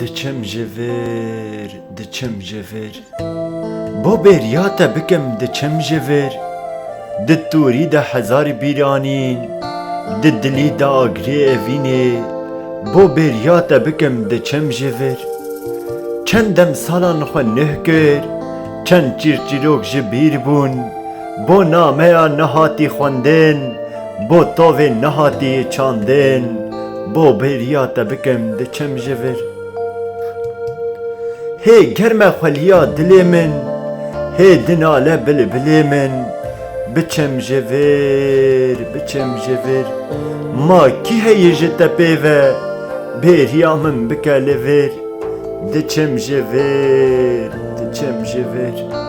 diçim ji vir, diçim ji vir. Bo bêriya te bikim diçim ji vir. Di tûrî de hezar bîranîn, di dilî de agirê evînê. Bo bêriya te bikim diçim ji vir. Çend demsalan xwe nih kir, çend çîrçîrok ji bîr bûn. Bo nameya nehatî xwendin, bo tovê nehatî çandin. Bo bêriya te bikim diçim ji vir. Hê germe xweliya dilê min, hê dinale bilbilê min. Biçim ji vir, biçim ji vir. Ma kî heye ji te pêve, bêriya min bike li vir. Diçim ji vir, diçim ji vir.